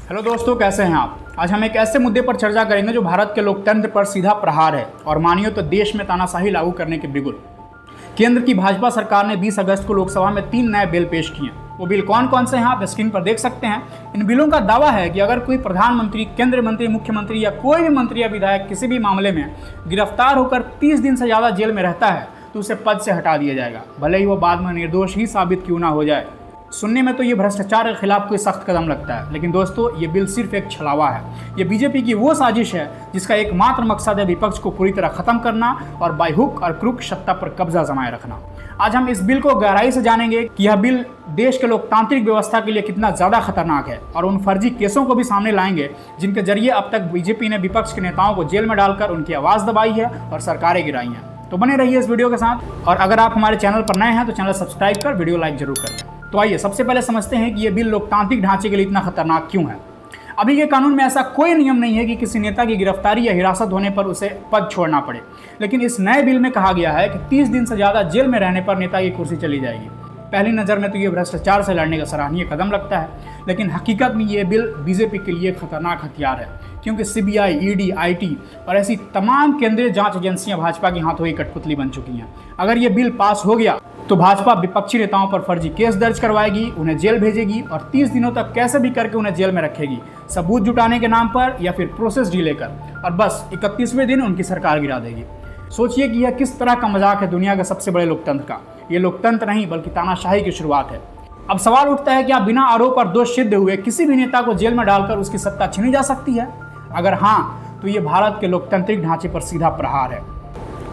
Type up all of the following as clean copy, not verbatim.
Hello दोस्तों, कैसे हैं आप। आज हम एक ऐसे मुद्दे पर चर्चा करेंगे जो भारत के लोकतंत्र पर सीधा प्रहार है और मानिए तो देश में तानाशाही लागू करने के बिगुल। केंद्र की भाजपा सरकार ने 20 अगस्त को लोकसभा में 3 नए बिल पेश किए। वो बिल कौन कौन से हैं आप स्क्रीन पर देख सकते हैं। इन बिलों का दावा है कि अगर कोई प्रधानमंत्री, केंद्रीय मंत्री, मुख्यमंत्री या कोई भी मंत्री या विधायक किसी भी मामले में गिरफ्तार होकर 30 दिन से ज़्यादा जेल में रहता है तो उसे पद से हटा दिया जाएगा, भले ही वो बाद में निर्दोष ही साबित क्यों ना हो जाए। सुनने में तो ये भ्रष्टाचार के खिलाफ कोई सख्त कदम लगता है, लेकिन दोस्तों ये बिल सिर्फ एक छलावा है। ये बीजेपी की वो साजिश है जिसका एकमात्र मकसद है विपक्ष को पूरी तरह खत्म करना और बाय हुक और क्रुक सत्ता पर कब्जा जमाए रखना। आज हम इस बिल को गहराई से जानेंगे कि यह बिल देश के लोकतांत्रिक व्यवस्था के लिए कितना ज़्यादा खतरनाक है और उन फर्जी केसों को भी सामने लाएंगे जिनके जरिए अब तक बीजेपी ने विपक्ष के नेताओं को जेल में डालकर उनकी आवाज़ दबाई है और सरकारें गिराई हैं। तो बने रहिए इस वीडियो के साथ, और अगर आप हमारे चैनल पर नए हैं तो चैनल सब्सक्राइब कर वीडियो लाइक जरूर करें। तो आइए सबसे पहले समझते हैं कि ये बिल लोकतांत्रिक ढांचे के लिए इतना खतरनाक क्यों है। अभी के कानून में ऐसा कोई नियम नहीं है कि किसी नेता की गिरफ्तारी या हिरासत होने पर उसे पद छोड़ना पड़े, लेकिन इस नए बिल में कहा गया है कि 30 दिन से ज़्यादा जेल में रहने पर नेता की कुर्सी चली जाएगी। पहली नज़र में तो ये भ्रष्टाचार से लड़ने का सराहनीय कदम लगता है, लेकिन हकीकत में ये बिल बीजेपी के लिए खतरनाक हथियार है, क्योंकि सीबीआई, ईडी, आईटी और ऐसी तमाम केंद्रीय जांच एजेंसियां भाजपा की हाथों की कठपुतली बन चुकी हैं। अगर ये बिल पास हो गया तो भाजपा विपक्षी नेताओं पर फर्जी केस दर्ज करवाएगी, उन्हें जेल भेजेगी और 30 दिनों तक कैसे भी करके उन्हें जेल में रखेगी, सबूत जुटाने के नाम पर या फिर प्रोसेस डिले कर, और बस 31वें दिन उनकी सरकार गिरा देगी। सोचिए कि यह किस तरह का मजाक है दुनिया के सबसे बड़े लोकतंत्र का। ये लोकतंत्र नहीं बल्कि तानाशाही की शुरुआत है। अब सवाल उठता है कि आप बिना आरोप और दोष सिद्ध हुए किसी भी नेता को जेल में डालकर उसकी सत्ता छीनी जा सकती है? अगर हाँ, तो ये भारत के लोकतांत्रिक ढांचे पर सीधा प्रहार है।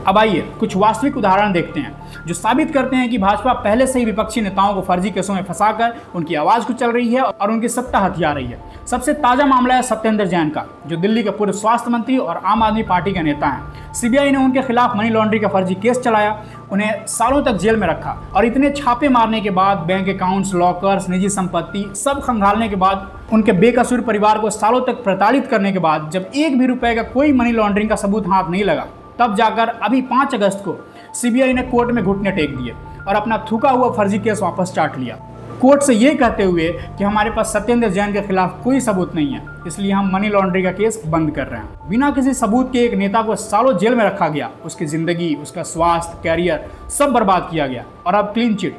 अब आइए कुछ वास्तविक उदाहरण देखते हैं जो साबित करते हैं कि भाजपा पहले से ही विपक्षी नेताओं को फर्जी केसों में फंसाकर उनकी आवाज़ कुचल रही है और उनकी सत्ता हथिया रही है। सबसे ताज़ा मामला है सत्येंद्र जैन का, जो दिल्ली के पूर्व स्वास्थ्य मंत्री और आम आदमी पार्टी के नेता हैं। सीबीआई ने उनके खिलाफ मनी लॉन्ड्रिंग का फर्जी केस चलाया, उन्हें सालों तक जेल में रखा और इतने छापे मारने के बाद, बैंक अकाउंट्स, लॉकर्स, निजी संपत्ति सब खंगालने के बाद, उनके बेकसूर परिवार को सालों तक प्रताड़ित करने के बाद जब एक भी रुपए का कोई मनी लॉन्ड्रिंग का सबूत हाथ नहीं लगा, तब जाकर अभी 5 अगस्त को सीबीआई ने कोर्ट में घुटने टेक दिए और अपना थूका हुआ फर्जी केस वापस चाट लिया, कोर्ट से ये कहते हुए कि हमारे पास सत्येंद्र जैन के खिलाफ कोई सबूत नहीं है, इसलिए हम मनी लॉन्ड्रिंग का केस बंद कर रहे हैं। बिना किसी सबूत के एक नेता को सालों जेल में रखा गया, उसकी जिंदगी, उसका स्वास्थ्य, कैरियर सब बर्बाद किया गया और अब क्लीन चिट।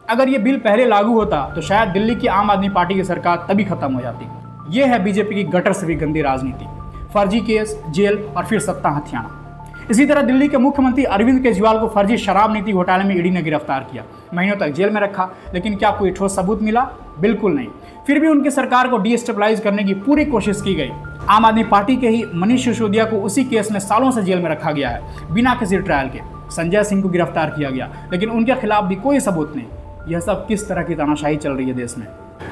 अगर ये बिल पहले लागू होता तो शायद दिल्ली की आम आदमी पार्टी की सरकार तभी खत्म हो जाती। ये है बीजेपी की गटर से भी गंदी राजनीति, फर्जी केस, जेल और फिर सत्ता हथियाना। इसी तरह दिल्ली के मुख्यमंत्री अरविंद केजरीवाल को फर्जी शराब नीति घोटाले में ईडी ने गिरफ्तार किया, महीनों तक जेल में रखा, लेकिन क्या कोई ठोस सबूत मिला? बिल्कुल नहीं। फिर भी उनकी सरकार को डिस्टेबलाइज करने की पूरी कोशिश की गई। आम आदमी पार्टी के ही मनीष सिसोदिया को उसी केस में सालों से जेल में रखा गया है बिना किसी ट्रायल के। संजय सिंह को गिरफ्तार किया गया, लेकिन उनके खिलाफ भी कोई सबूत नहीं। यह सब किस तरह की तानाशाही चल रही है देश में।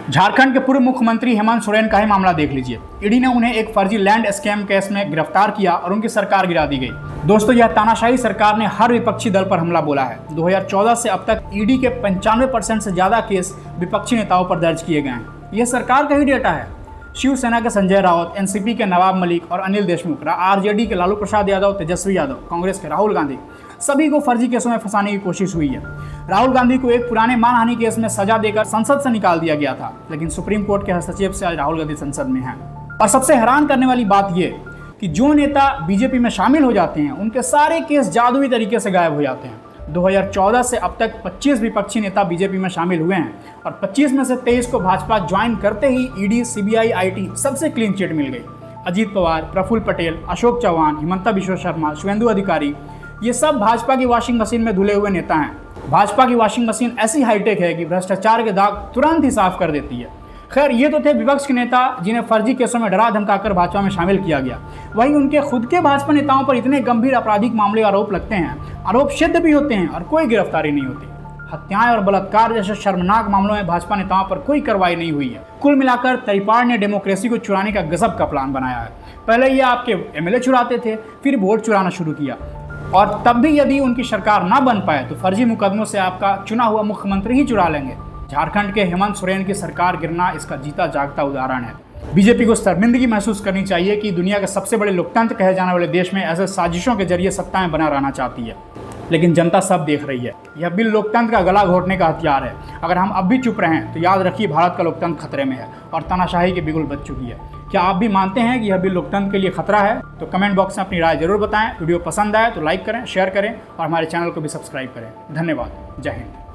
झारखंड के पूर्व मुख्यमंत्री हेमंत सोरेन का ही मामला देख लीजिए। ईडी ने उन्हें एक फर्जी लैंड स्कैम केस में गिरफ्तार किया और उनकी सरकार गिरा दी गई। दोस्तों, यह तानाशाही सरकार ने हर विपक्षी दल पर हमला बोला है। 2014 से अब तक ईडी के 95% से ज्यादा केस विपक्षी नेताओं पर दर्ज किए गए हैं। यह सरकार का ही डेटा है। शिवसेना के संजय राउत, एनसीपी के नवाब मलिक और अनिल देशमुख, आरजेडी के लालू प्रसाद यादव, तेजस्वी यादव, कांग्रेस के राहुल गांधी, सभी को फर्जी केसों में फंसाने की कोशिश हुई है। राहुल गांधी को एक पुराने मानहानि केस में सजा देकर संसद से निकाल दिया गया था, लेकिन सुप्रीम कोर्ट के हस्तक्षेप से आज राहुल गांधी संसद में हैं। और सबसे हैरान करने वाली बात यह कि जो नेता बीजेपी में शामिल हो जाते हैं उनके सारे केस जादुई तरीके से गायब हो जाते हैं। 2014 से अब तक 25 विपक्षी नेता बीजेपी में शामिल हुए हैं और 25 में से 23 को भाजपा ज्वाइन करते ही ईडी, सीबीआई, आईटी सबसे क्लीन चिट मिल गई। अजीत पवार, प्रफुल्ल पटेल, अशोक चौहान, हिमंता बिश्व शर्मा, शुभेंदु अधिकारी, ये सब भाजपा की वॉशिंग मशीन में धुले हुए नेता हैं। भाजपा की वॉशिंग मशीन ऐसी हाईटेक है कि भ्रष्टाचार के दाग तुरंत ही साफ कर देती है। खैर, ये तो थे विपक्ष के नेता जिन्हें फर्जी केसों में डरा धमकाकर भाजपा में शामिल किया गया। वहीं उनके खुद के भाजपा नेताओं पर इतने गंभीर आपराधिक मामले आरोप लगते हैं, आरोप सिद्ध भी होते हैं और कोई गिरफ्तारी नहीं होती। हत्याएं और बलात्कार जैसे शर्मनाक मामलों में भाजपा नेताओं पर कोई कार्रवाई नहीं हुई है। कुल मिलाकर त्रिपाठी ने डेमोक्रेसी को चुराने का गजब का प्लान बनाया है। पहले ये आपके एमएलए चुराते थे, फिर वोट चुराना शुरू किया, और तब भी यदि उनकी सरकार ना बन पाए तो फर्जी मुकदमों से आपका चुना हुआ मुख्यमंत्री ही चुरा लेंगे। झारखंड के हेमंत सोरेन की सरकार गिरना इसका जीता जागता उदाहरण है। बीजेपी को शर्मिंदगी महसूस करनी चाहिए कि दुनिया के सबसे बड़े लोकतंत्र कहे जाने वाले देश में ऐसे साजिशों के जरिए सत्ता में बना रहना चाहती है। लेकिन जनता सब देख रही है। यह बिल लोकतंत्र का गला घोटने का हथियार है। अगर हम अब भी चुप रहें तो याद रखिए भारत का लोकतंत्र खतरे में है और तानाशाही की बिगुल बच चुकी है। क्या आप भी मानते हैं कि यह बिल लोकतंत्र के लिए खतरा है? तो कमेंट बॉक्स में अपनी राय जरूर बताएं। वीडियो पसंद आए तो लाइक करें, शेयर करें और हमारे चैनल को भी सब्सक्राइब करें। धन्यवाद। जय हिंद।